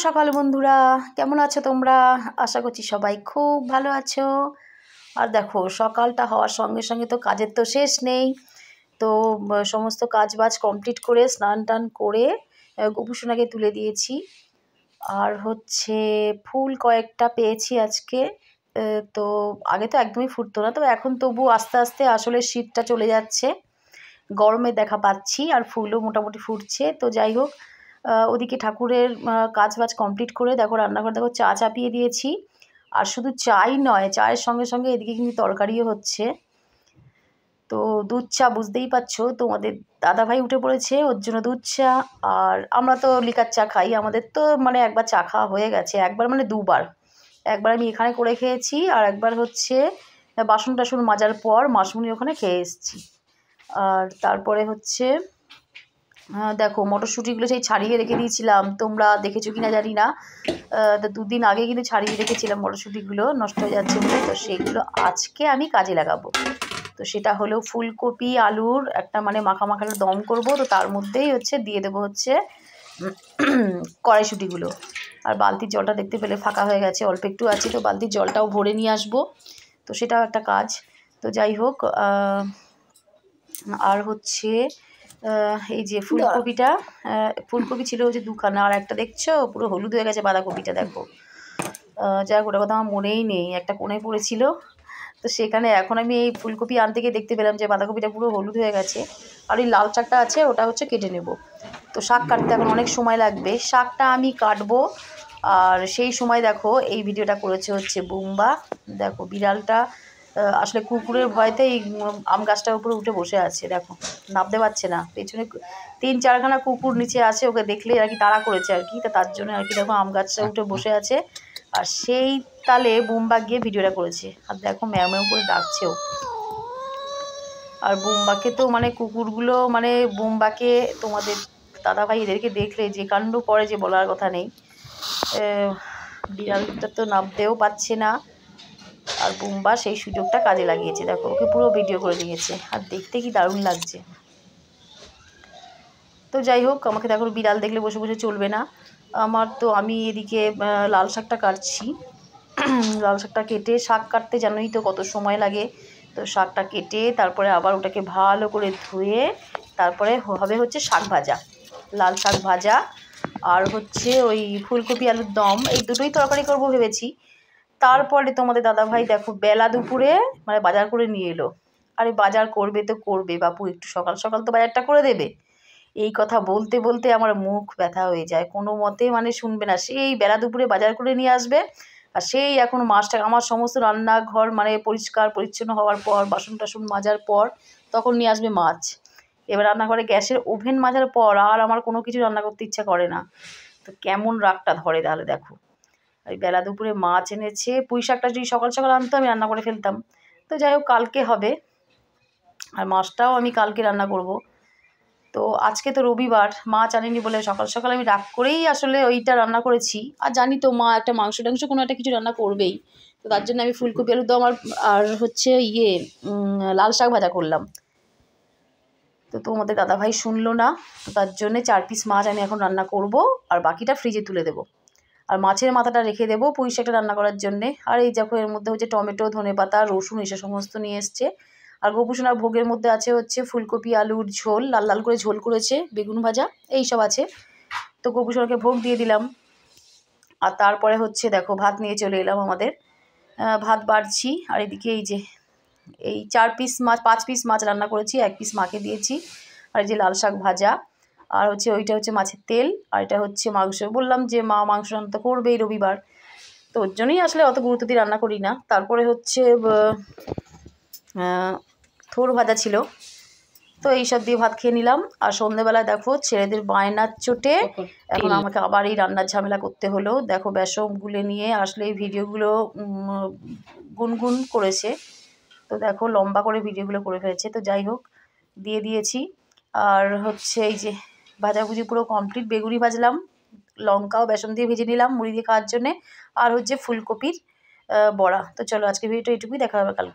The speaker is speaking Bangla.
সকাল বন্ধুরা, কেমন আছো তোমরা? আশা করছি সবাই খুব ভালো আছো। আর দেখো, সকালটা হওয়ার সঙ্গে সঙ্গে তো কাজের তো শেষ নেই। তো সমস্ত কাজ বাজ কমপ্লিট করে স্নান টান করে গোপুসোনাকে তুলে দিয়েছি। আর হচ্ছে ফুল কয়েকটা পেয়েছি আজকে। তো আগে তো একদমই ফুটতো না, তো এখন তবু আস্তে আস্তে আসলে শীতটা চলে যাচ্ছে, গরমে দেখা পাচ্ছি, আর ফুলও মোটামুটি ফুটছে। তো যাই হোক, ওদিকে ঠাকুরের কাজ বাজ কমপ্লিট করে দেখো রান্নাঘরে দেখো চা চাপিয়ে দিয়েছি। আর শুধু চাই নয়, চায়ের সঙ্গে সঙ্গে এদিকে কিন্তু তরকারিও হচ্ছে। তো দুধ চা বুঝতেই পারছো, তোমাদের দাদাভাই উঠে পড়েছে, ওর জন্য দুধ চা। আর আমরা তো লিকার চা খাই, আমাদের তো মানে একবার চা খাওয়া হয়ে গেছে, একবার মানে দুবার। একবার আমি এখানে করে খেয়েছি, আর একবার হচ্ছে বাসন টাসন মাজার পর মাসমুনি ওখানে খেয়ে এসেছি। আর তারপরে হচ্ছে দেখো মটরশুঁটিগুলো সেই ছাড়িয়ে রেখে দিয়েছিলাম, তোমরা দেখেছো কিনা জানি না। তো দুদিন আগে কিন্তু ছাড়িয়ে রেখেছিলাম মটরশুঁটিগুলো, নষ্ট হয়ে যাচ্ছে বলে। তো সেগুলো আজকে আমি কাজে লাগাবো। তো সেটা হলো ফুলকপি আলুর একটা মানে মাখা মাখানো দম করব। তো তার মধ্যেই হচ্ছে দিয়ে দেবো হচ্ছে কড়াইশুঁটিগুলো। আর বালতির জলটা দেখতে পেলে ফাঁকা হয়ে গেছে, অল্প একটু আছে, তো বালতির জলটাও ভরে নিয়ে আসবো। তো সেটাও একটা কাজ। তো যাই হোক, আর হচ্ছে এই যে ফুলকপিটা, ফুলকপি ছিল হচ্ছে দুখানা, আর একটা দেখছো পুরো হলুদ হয়ে গেছে বাঁধাকপিটা, দেখো। যাই হোক, ওটা কথা আমার মনেই নেই, একটা কোণে পড়েছিল। তো সেখানে এখন আমি এই ফুলকপি আনতে গিয়ে দেখতে পেলাম যে বাঁধাকপিটা পুরো হলুদ হয়ে গেছে। আর ওই লাল শাকটা আছে, ওটা হচ্ছে কেটে নেব। তো শাক কাটতে এখন অনেক সময় লাগবে, শাকটা আমি কাটবো। আর সেই সময় দেখো এই ভিডিওটা করেছে হচ্ছে বুম্বা। দেখো বিড়ালটা আসলে কুকুরের ভয়তে এই আম গাছটার উপরে উঠে বসে আছে, দেখো নামতে পারছে না। পেছনে 3-4খানা কুকুর নিচে আছে, ওকে দেখলে আর কি তাড়া করেছে আর কি, তো তার জন্য আর কি দেখো আম গাছটা উঠে বসে আছে। আর সেই তালে বুম্বা গিয়ে ভিডিওটা করেছে, আর দেখো ম্যাও ম্যাও করে ডাকছেও। আর বুম্বাকে তো মানে কুকুরগুলো মানে বুম্বাকে তোমাদের দাদাভাই এদেরকে দেখলে যে কাণ্ড করে যে বলার কথা নেই। বিড়ালটা তো নামতেও পারছে না, আর বুম্বা সেই সুযোগটা কাজে লাগিয়েছে, দেখো ওকে পুরো ভিডিও করে নিয়েছে, আর দেখতে কি দারুণ লাগছে। তো যাই হোক, আমাকে দেখো বিড়াল দেখলে বসে বসে চলবে না আমার। তো আমি এদিকে লাল শাকটা কাটছি। লাল শাকটা কেটে, শাক কাটতে জানোই তো কত সময় লাগে। তো শাকটা কেটে তারপরে আবার ওটাকে ভালো করে ধুয়ে তারপরে হবে হচ্ছে শাক ভাজা, লাল শাক ভাজা। আর হচ্ছে ওই ফুলকপি আলুর দম, এই দুটোই তরকারি করবো ভেবেছি। তারপরে তোমাদের দাদাভাই দেখো বেলা দুপুরে মানে বাজার করে নিয়ে এলো। আরে বাজার করবে তো করবে বাপু, একটু সকাল সকাল তো বাজারটা করে দেবে। এই কথা বলতে বলতে আমার মুখ ব্যথা হয়ে যায়, কোনো মতে মানে শুনবে না, সেই বেলা দুপুরে বাজার করে নিয়ে আসবে। আর সেই এখন মাছটা আমার সমস্ত রান্নাঘর মানে পরিষ্কার পরিচ্ছন্ন হওয়ার পর, বাসন টাসন মাজার পর তখন নিয়ে আসবে মাছ। এবার রান্নাঘরে গ্যাসের ওভেন মাজার পর আর আমার কোনো কিছু রান্না করতে ইচ্ছা করে না। তো কেমন রাগটা ধরে তাহলে দেখো। ওই বেলা দুপুরে মাছ এনেছে, পুঁই শাকটা যদি সকাল সকাল আনতো আমি রান্না করে ফেলতাম। তো যাই হোক, কালকে হবে। আর মাছটাও আমি কালকে রান্না করব। তো আজকে তো রবিবার, মাছ আনেনি বলে সকাল সকাল আমি রাগ করেই আসলে ওইটা রান্না করেছি। আর জানি তো মা একটা মাংস টাংস কোনো একটা কিছু রান্না করবেই। তো তার জন্য আমি ফুলকপি আলুর দম আর হচ্ছে লাল শাক ভাজা করলাম। তো তোমাদের দাদাভাই শুনলো না, তো তার জন্যে 4 পিস মাছ আমি এখন রান্না করব, আর বাকিটা ফ্রিজে তুলে দেবো। আর মাছের মাথাটা রেখে দেবো পুঁই শাকটা রান্না করার জন্যে। আর এই দেখো এর মধ্যে হচ্ছে টমেটো, ধনেপাতা, রসুন এসব সমস্ত নিয়ে এসছে। আর গোপুসোনার ভোগের মধ্যে আছে হচ্ছে ফুলকপি আলুর ঝোল, লাল লাল করে ঝোল করেছে, বেগুন ভাজা, এই সব আছে। তো গোপুসোনাকে ভোগ দিয়ে দিলাম। আর তারপরে হচ্ছে দেখো ভাত নিয়ে চলে এলাম আমাদের, ভাত বাড়ছি। আর এদিকে এই যে এই 4 পিস মাছ, 5 পিস মাছ রান্না করেছি, 1 পিস মাকে দিয়েছি। আর এই যে লাল শাক ভাজা, আর হচ্ছে ওইটা হচ্ছে মাছের তেল, আর এটা হচ্ছে মাংস। বললাম যে মা মাংস রান্না করবেই রবিবার, তো ওর জন্যই আসলে অত গুরুত্ব দিয়ে রান্না করি না। তারপরে হচ্ছে থোড় ভাজা ছিল। তো এইসব দিয়ে ভাত খেয়ে নিলাম। আর সন্ধ্যেবেলায় দেখো ছেলেদের বায়নার চোটে এখন আমাকে আবার এই রান্নার ঝামেলা করতে হলো। দেখো বেসন গুলে নিয়ে আসলে এই ভিডিওগুলো গুনগুন করেছে। তো দেখো লম্বা করে ভিডিওগুলো করে ফেলেছে। তো যাই হোক, দিয়ে দিয়েছি। আর হচ্ছে এই যে ভাজাভুজি পুরো কমপ্লিট, বেগুনি ভাজলাম, লঙ্কাও বেসন দিয়ে ভেজে নিলাম মুড়ি দিয়ে খাওয়ার জন্যে। আর হচ্ছে ফুলকপির বড়া। তো চলো আজকে ভিডিওটা এটুকুই, দেখা হবে কালকে।